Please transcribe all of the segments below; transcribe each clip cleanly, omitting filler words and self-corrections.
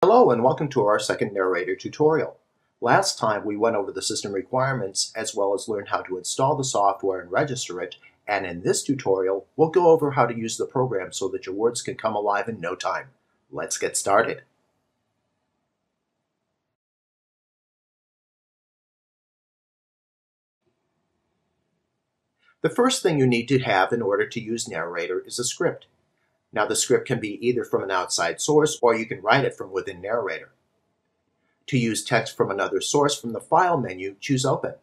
Hello and welcome to our second narrator tutorial. Last time we went over the system requirements as well as learned how to install the software and register it, and in this tutorial we'll go over how to use the program so that your words can come alive in no time. Let's get started. The first thing you need to have in order to use Narrator is a script. Now the script can be either from an outside source or you can write it from within Narrator. To use text from another source, from the File menu, choose Open.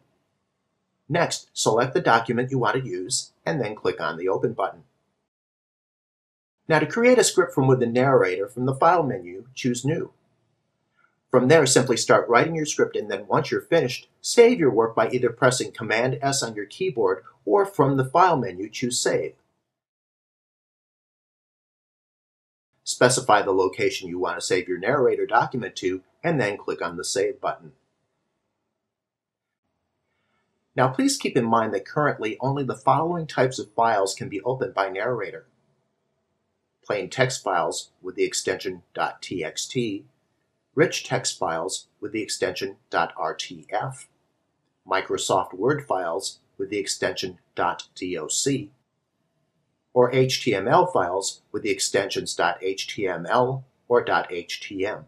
Next, select the document you want to use, and then click on the Open button. Now to create a script from within Narrator, from the File menu, choose New. From there, simply start writing your script, and then once you're finished, save your work by either pressing Command-S on your keyboard, or from the File menu, choose Save. Specify the location you want to save your Narrator document to, and then click on the Save button. Now please keep in mind that currently only the following types of files can be opened by Narrator: plain text files with the extension .txt, rich text files with the extension .rtf, Microsoft Word files with the extension .doc, or HTML files with the extensions .html or .htm.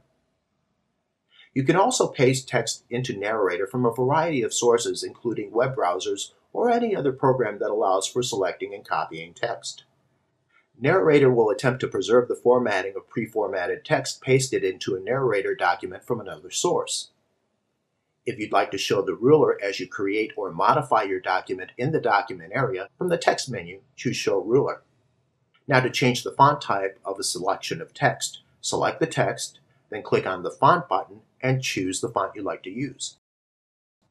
You can also paste text into Narrator from a variety of sources, including web browsers or any other program that allows for selecting and copying text. Narrator will attempt to preserve the formatting of pre-formatted text pasted into a Narrator document from another source. If you'd like to show the ruler as you create or modify your document in the document area, from the Text menu, choose Show Ruler. Now to change the font type of a selection of text, select the text, then click on the Font button and choose the font you'd like to use.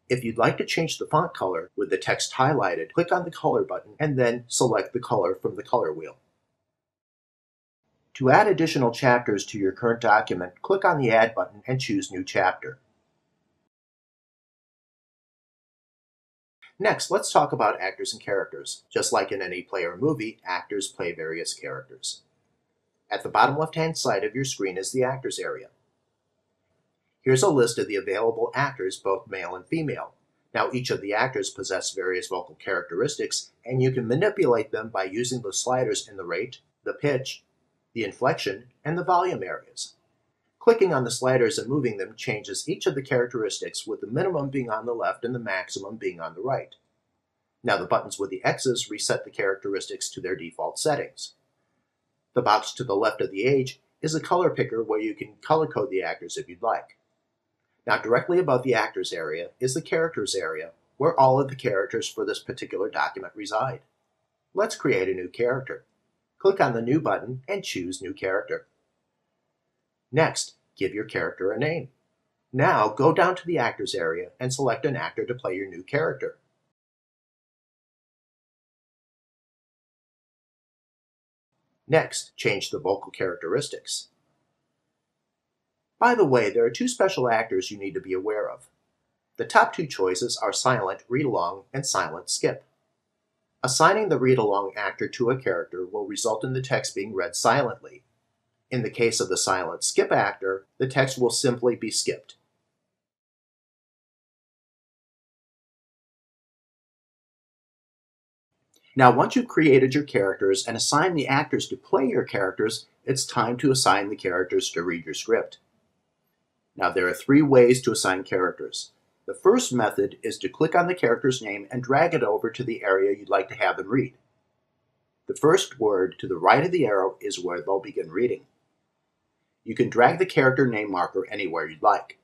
If you'd like to change the font color with the text highlighted, click on the Color button and then select the color from the color wheel. To add additional chapters to your current document, click on the Add button and choose New Chapter. Next, let's talk about actors and characters. Just like in any play or movie, actors play various characters. At the bottom left-hand side of your screen is the Actors area. Here's a list of the available actors, both male and female. Now each of the actors possess various vocal characteristics, and you can manipulate them by using the sliders in the rate, the pitch, the inflection, and the volume areas. Clicking on the sliders and moving them changes each of the characteristics, with the minimum being on the left and the maximum being on the right. Now the buttons with the X's reset the characteristics to their default settings. The box to the left of the age is a color picker where you can color code the actors if you'd like. Now directly above the Actors area is the Characters area, where all of the characters for this particular document reside. Let's create a new character. Click on the New button and choose New Character. Next, give your character a name. Now go down to the Actors area and select an actor to play your new character. Next, change the vocal characteristics. By the way, there are two special actors you need to be aware of. The top two choices are Silent Read-Along and Silent Skip. Assigning the read-along actor to a character will result in the text being read silently. In the case of the Silent Skip actor, the text will simply be skipped. Now, once you've created your characters and assigned the actors to play your characters, it's time to assign the characters to read your script. Now, there are three ways to assign characters. The first method is to click on the character's name and drag it over to the area you'd like to have them read. The first word to the right of the arrow is where they'll begin reading. You can drag the character name marker anywhere you'd like.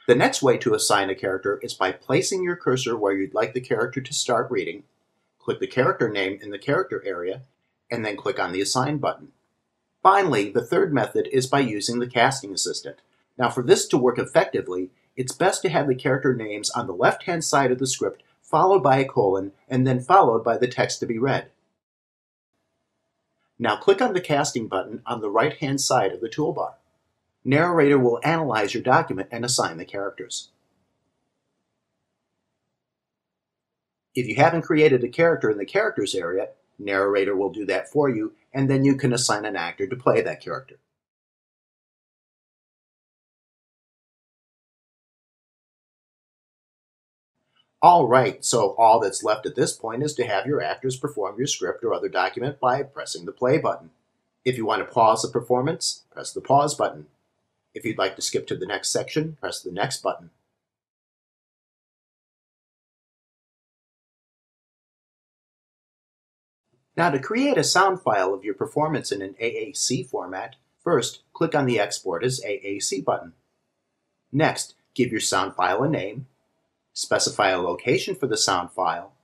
The next way to assign a character is by placing your cursor where you'd like the character to start reading, click the character name in the character area, and then click on the Assign button. Finally, the third method is by using the casting assistant. Now for this to work effectively, it's best to have the character names on the left-hand side of the script, followed by a colon, and then followed by the text to be read. Now click on the Casting button on the right-hand side of the toolbar. Narrator will analyze your document and assign the characters. If you haven't created a character in the Characters area, Narrator will do that for you, and then you can assign an actor to play that character. Alright, so all that's left at this point is to have your actors perform your script or other document by pressing the play button. If you want to pause the performance, press the pause button. If you'd like to skip to the next section, press the next button. Now, to create a sound file of your performance in an AAC format, first click on the Export as AAC button. Next, give your sound file a name, specify a location for the sound file,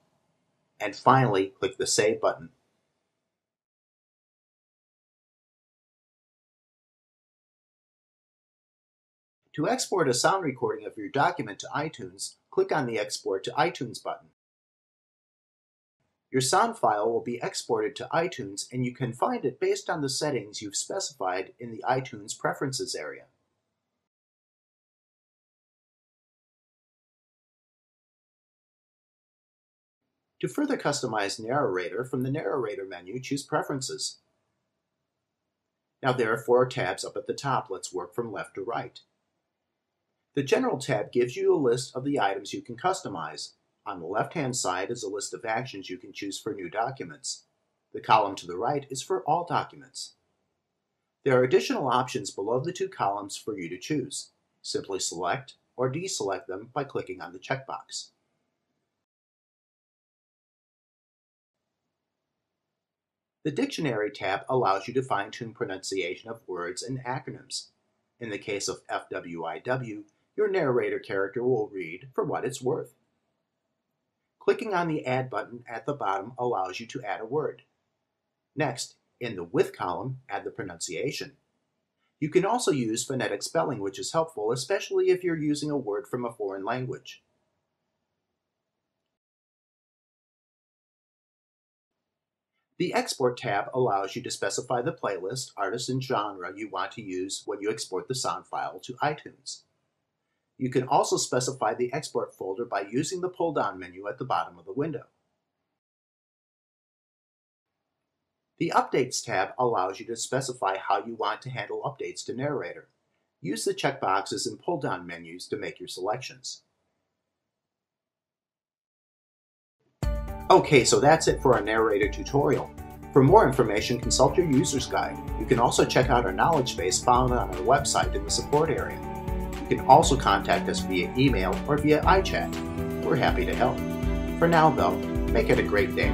and finally click the Save button. To export a sound recording of your document to iTunes, click on the Export to iTunes button. Your sound file will be exported to iTunes, and you can find it based on the settings you've specified in the iTunes Preferences area. To further customize Narrator, from the Narrator menu, choose Preferences. Now there are 4 tabs up at the top. Let's work from left to right. The General tab gives you a list of the items you can customize. On the left-hand side is a list of actions you can choose for new documents. The column to the right is for all documents. There are additional options below the 2 columns for you to choose. Simply select or deselect them by clicking on the checkbox. The Dictionary tab allows you to fine-tune pronunciation of words and acronyms. In the case of FWIW, your narrator character will read for what it's worth. Clicking on the Add button at the bottom allows you to add a word. Next, in the With column, add the pronunciation. You can also use phonetic spelling, which is helpful, especially if you're using a word from a foreign language. The Export tab allows you to specify the playlist, artist, and genre you want to use when you export the sound file to iTunes. You can also specify the export folder by using the pull-down menu at the bottom of the window. The Updates tab allows you to specify how you want to handle updates to Narrator. Use the checkboxes and pull-down menus to make your selections. Okay, so that's it for our Narrator tutorial. For more information, consult your user's guide. You can also check out our knowledge base found on our website in the support area. You can also contact us via email or via iChat. We're happy to help. For now, though, make it a great day.